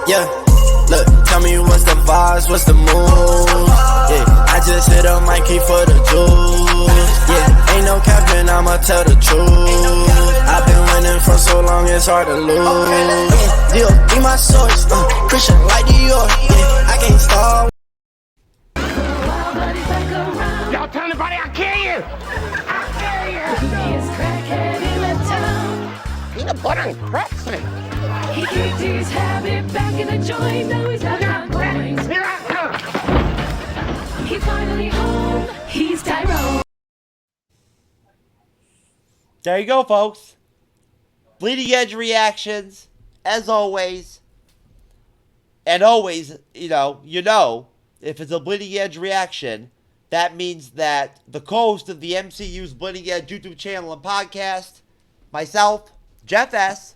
Yeah, look, tell me what's the vibes, what's the mood? Yeah, I just hit up Mikey for the juice. Yeah, ain't no capping, I'ma tell the truth. I've been winning for so long, it's hard to lose. Yeah, Dio, be my source. Christian like Dior. Yeah, I can't stop. Y'all tell anybody I kill you! I kill you! He's crackhead in the town. Peanut butter and crackling. He kicked his habit back in the joint, though he's not on point. Here I come! He's finally home, he's Tyrone. There you go, folks. Bleeding Edge reactions, as always. And always, you know, if it's a Bleeding Edge reaction, that means that the co-host of the MCU's Bleeding Edge YouTube channel and podcast, myself, Jeff S.,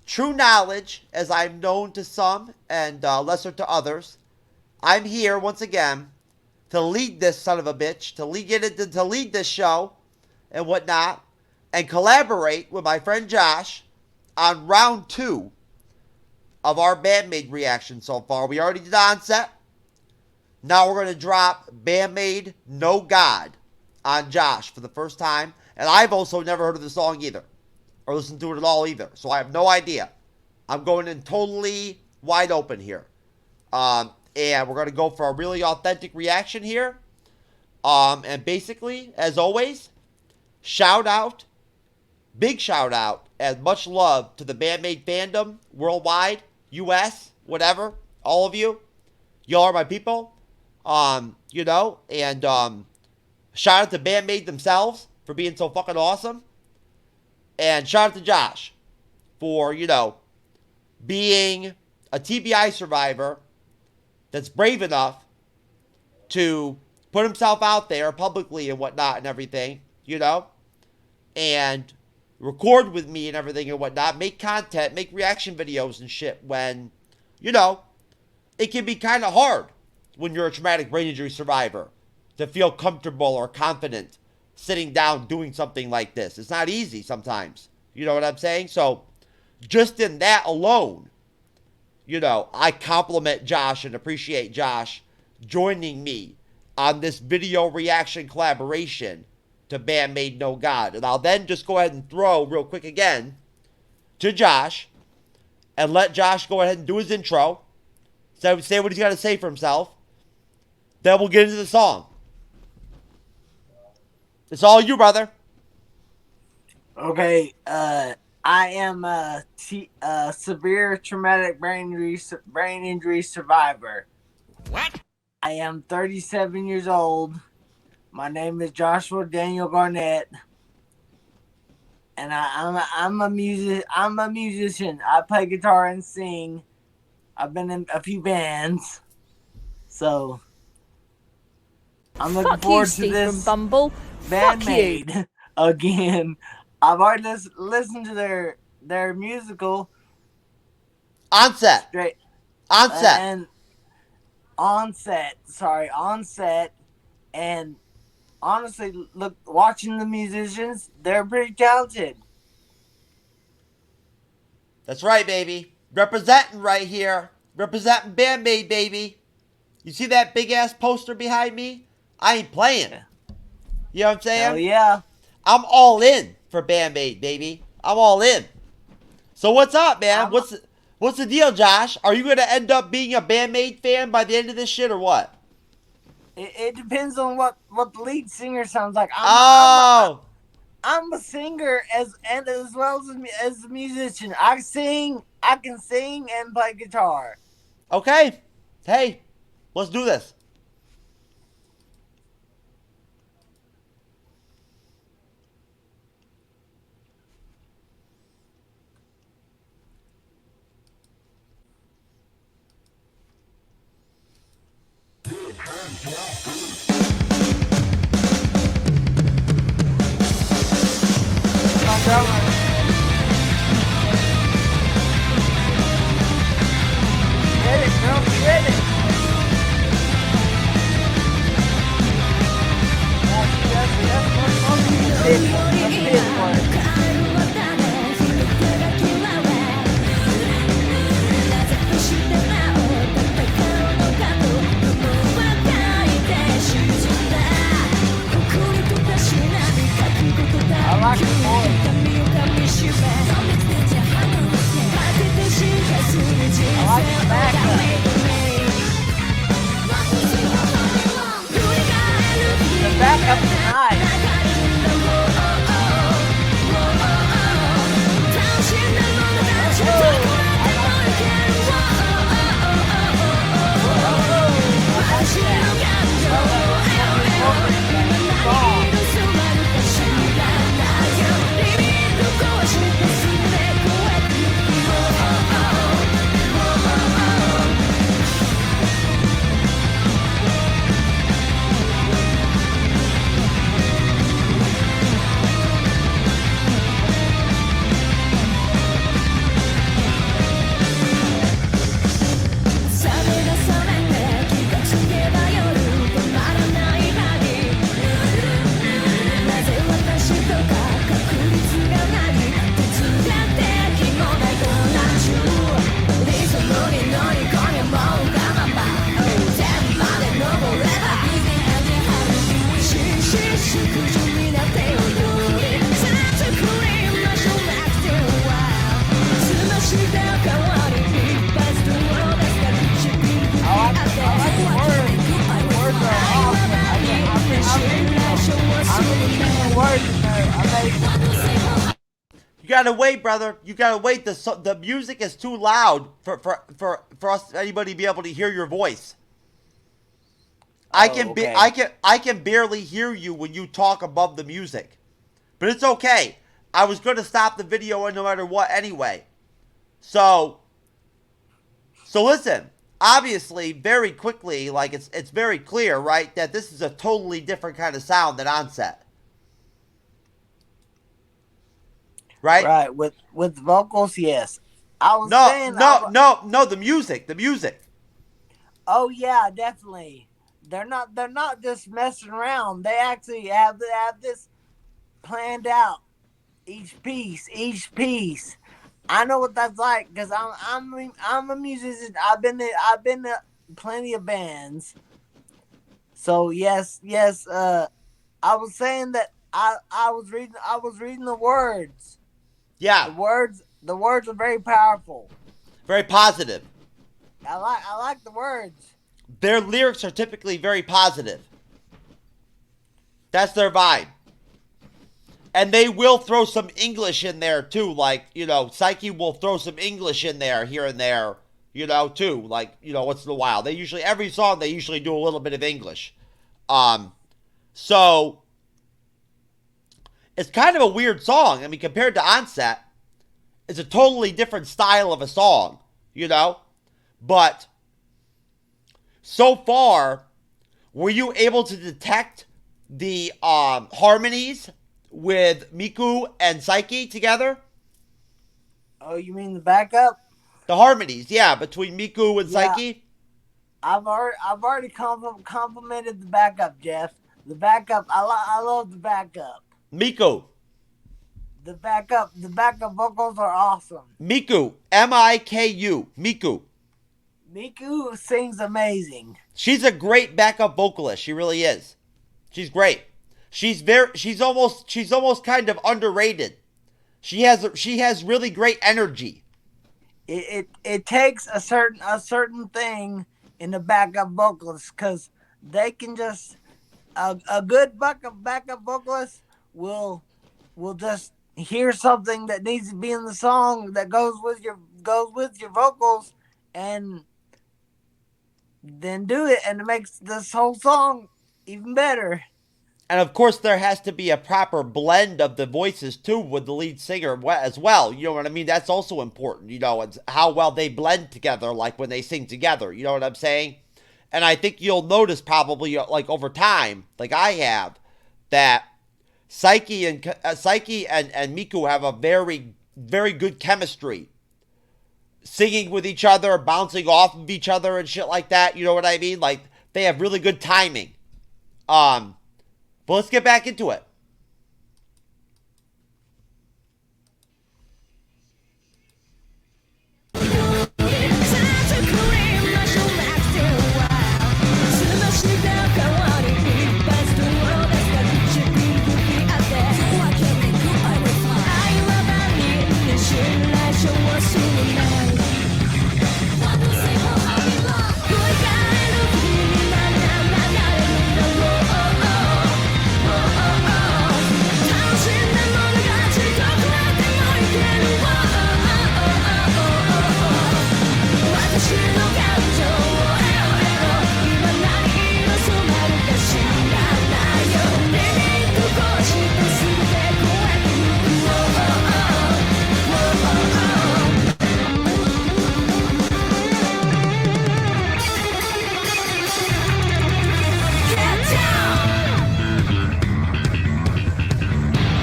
TrueKnowledge, as I'm known to some and lesser to others, I'm here once again to lead this son of a bitch, to lead this show and whatnot, and collaborate with my friend Josh on round 2 of our Maid reaction so far. We already did Onset. Now we're going to drop Maid No God on Josh for the first time. And I've also never heard of the song either, or listened to it at all either. So I have no idea. I'm going in totally wide open here. And we're going to go for a really authentic reaction here. And basically, as always, shout out, big shout out, and much love to the Maid fandom worldwide, US, whatever, all of you. Y'all are my people. You know, and shout out to Maid themselves for being so fucking awesome. And shout out to Josh for, you know, being a TBI survivor that's brave enough to put himself out there publicly and whatnot and everything, you know, and record with me and everything and whatnot, make content, make reaction videos and shit when, you know, it can be kind of hard when you're a traumatic brain injury survivor to feel comfortable or confident sitting down doing something like this. It's not easy sometimes. You know what I'm saying? So just in that alone, you know, I compliment Josh and appreciate Josh joining me on this video reaction collaboration to Maid No God. And I'll then just go ahead and throw real quick again to Josh and let Josh go ahead and do his intro. So say what he's got to say for himself. Then we'll get into the song. It's all you, brother. Okay, I am a severe traumatic brain injury survivor. What? I am 37 years old. My name is Joshua Daniel Garnett, and I'm a musician. I play guitar and sing. I've been in a few bands, so I'm looking forward to this from Bumble. Maid again. I've already listened to their musical Onset. straight Onset. and Onset. And honestly, watching the musicians, they're pretty talented. That's right, baby. Representing right here. Representing Maid, baby. You see that big ass poster behind me? I ain't playing. You know what I'm saying? Hell yeah. I'm all in for Maid, baby. I'm all in. So what's up, man? What's the deal, Josh? Are you gonna end up being a Maid fan by the end of this shit or what? It depends on what the lead singer sounds like. I'm a singer as well as a musician. I can sing and play guitar. okay. Hey, let's do this. Yes. gotta wait, brother. You gotta wait. The music is too loud for us anybody to be able to hear your voice. I can barely hear you when you talk above the music, but it's okay. I was going to stop the video no matter what anyway. So listen. Obviously, very quickly, like it's very clear, right, that this is a totally different kind of sound than Onset. Right? Right, with vocals, yes. I was saying no, the music. Oh yeah, definitely. They're not just messing around. They actually have this planned out. Each piece. I know what that's like because I'm a musician. I've been to plenty of bands. So yes. I was saying that I was reading the words. Yeah. The words are very powerful. Very positive. I like the words. Their lyrics are typically very positive. That's their vibe. And they will throw some English in there too. Like, Psyche will throw some English in there here and there, too. Like, once in a while. Every song they usually do a little bit of English. So it's kind of a weird song. I mean, compared to Onset, it's a totally different style of a song, But so far, were you able to detect the harmonies with Miku and Psyche together? Oh, you mean the backup? The harmonies, yeah, between Miku and Psyche. I've already complimented the backup, Jeff. The backup, I love the backup. Miku. The backup vocals are awesome. Miku, Miku, Miku. Miku sings amazing. She's a great backup vocalist. She really is. She's great. She's almost kind of underrated. She has really great energy. It takes a certain thing in the backup vocalist because they can just a good backup vocalist will just hear something that needs to be in the song that goes with your vocals and then do it, and it makes this whole song even better. And of course, there has to be a proper blend of the voices too with the lead singer as well. You know what I mean? That's also important. It's how well they blend together, like when they sing together. You know what I'm saying? And I think you'll notice probably like over time, like I have, that Psyche and Miku have a very, very good chemistry. Singing with each other, bouncing off of each other and shit like that. You know what I mean? Like, they have really good timing. But let's get back into it.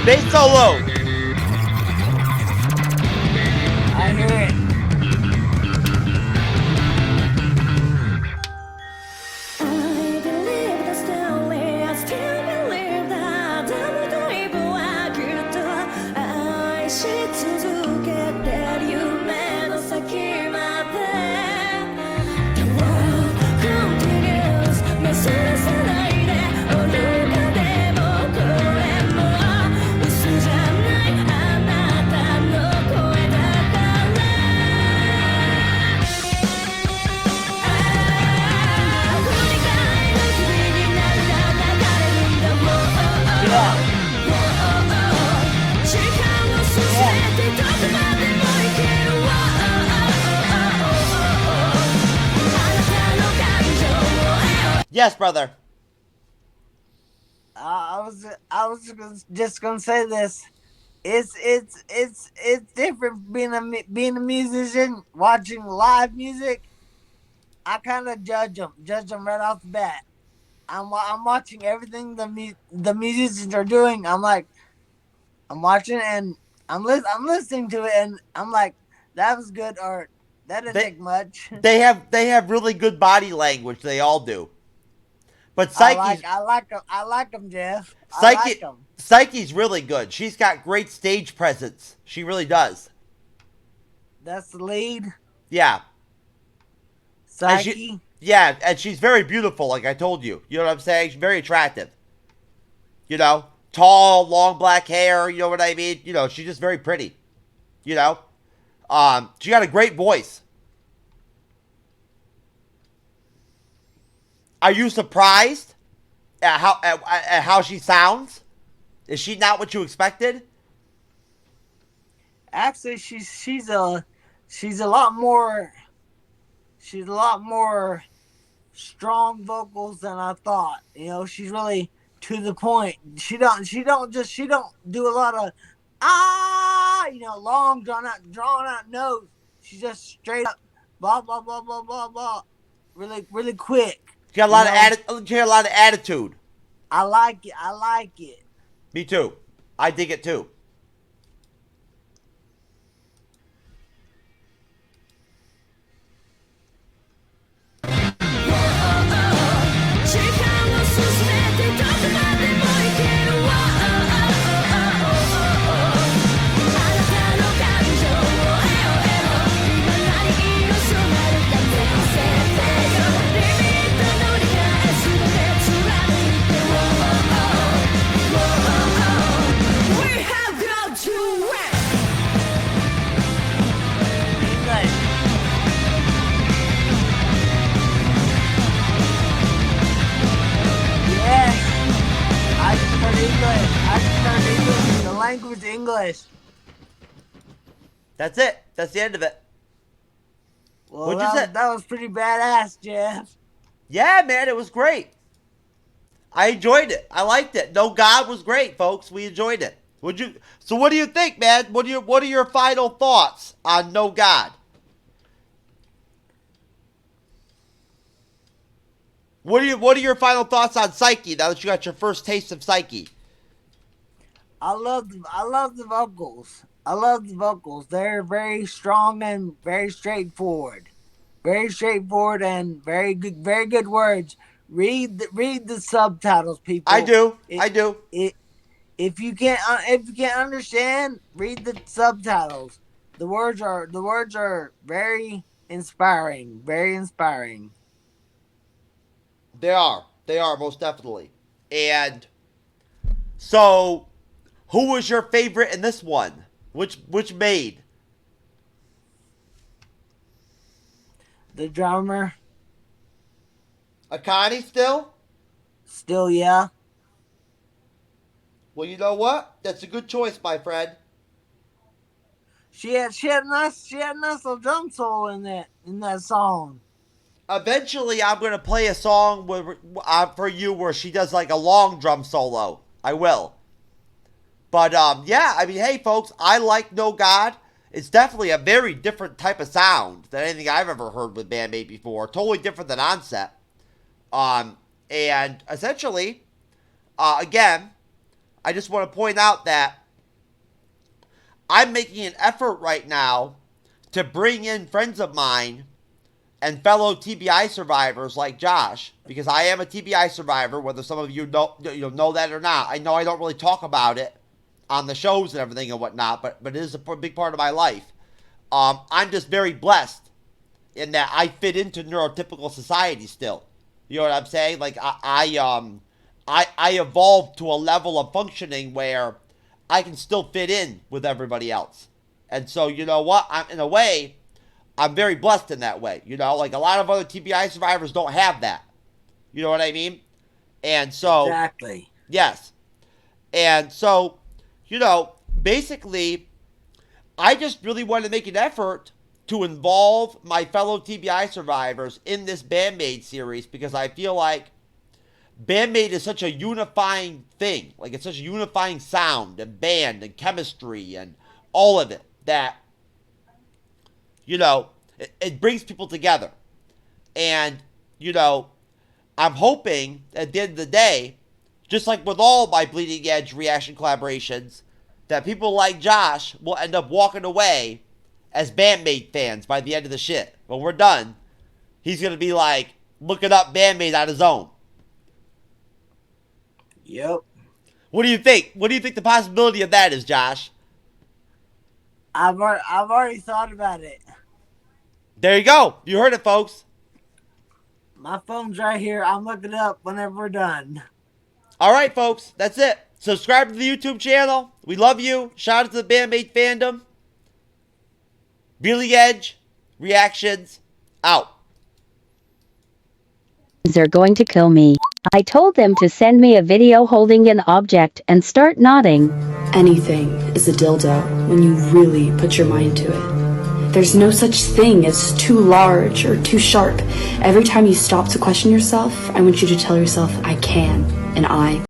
Bass solo. I hear it. Yes, brother. just gonna say this. It's different being a musician, watching live music. I kind of judge them right off the bat. I'm watching everything the musicians are doing. I'm watching and I'm listening to it, and I'm like, that was good, or that didn't They take much. they have really good body language. They all do. But I like them, Jeff. I like Psyche them. Psyche's really good. She's got great stage presence. She really does. That's the lead. Yeah. And Psyche. and she's very beautiful, like I told you. You know what I'm saying? She's very attractive. You know? Tall, long black hair, you know what I mean? You know, she's just very pretty. You know? She got a great voice. Are you surprised at how she sounds? Is she not what you expected? Actually, she's a lot more she's a lot more strong vocals than I thought. You know, she's really to the point. She don't do a lot of long drawn out notes. She's just straight up blah blah blah blah blah blah. Really quick. She got a lot of she got a lot of attitude. I like it. I like it. Me too. I dig it too. Language English. That's it. That's the end of it. Well, What'd you say? That was pretty badass, Jeff. Yeah, man, it was great. I enjoyed it. I liked it. No God was great, folks. We enjoyed it. So what do you think, man? What are your final thoughts on No God? What are your final thoughts on Psyche now that you got your first taste of Psyche? I love the vocals. I love the vocals. They're very strong and very straightforward. Very straightforward and very good words. Read the subtitles, people. I do. If you can't understand, read the subtitles. The words are very inspiring. Very inspiring. They are. They are, most definitely. And so, who was your favorite in this one? Which Maid? The drummer. Akani still? Still, yeah. Well, you know what? That's a good choice, my friend. She had a nice little drum solo in that song. Eventually, I'm going to play a song for you where she does like a long drum solo. I will. But, yeah, I mean, hey, folks, I like No God. It's definitely a very different type of sound than anything I've ever heard with Band Maid before. Totally different than Onset. And essentially, again, I just want to point out that I'm making an effort right now to bring in friends of mine and fellow TBI survivors like Josh, because I am a TBI survivor, whether some of you know that or not. I know I don't really talk about it on the shows and everything and whatnot, but it is a big part of my life. I'm just very blessed in that I fit into neurotypical society still. You know what I'm saying? Like I evolved to a level of functioning where I can still fit in with everybody else. And so, you know what? In a way, I'm very blessed in that way. You know, like a lot of other TBI survivors don't have that. You know what I mean? And so... Exactly. Yes. And so, you know, basically, I just really wanted to make an effort to involve my fellow TBI survivors in this Band Maid series because I feel like Bandmate is such a unifying thing. Like, it's such a unifying sound and band and chemistry and all of it that, you know, it brings people together. And, you know, I'm hoping at the end of the day, just like with all my Bleeding Edge reaction collaborations, that people like Josh will end up walking away as Bandmate fans by the end of the shit. When we're done, he's going to be like looking up Bandmate on his own. Yep. What do you think? What do you think the possibility of that is, Josh? I've already thought about it. There you go. You heard it, folks. My phone's right here. I'm looking it up whenever we're done. All right, folks. That's it. Subscribe to the YouTube channel. We love you. Shout out to the Bandmate fandom. Bleeding Edge reactions out. They're going to kill me. I told them to send me a video holding an object and start nodding. Anything is a dildo when you really put your mind to it. There's no such thing as too large or too sharp. Every time you stop to question yourself, I want you to tell yourself, I can, and I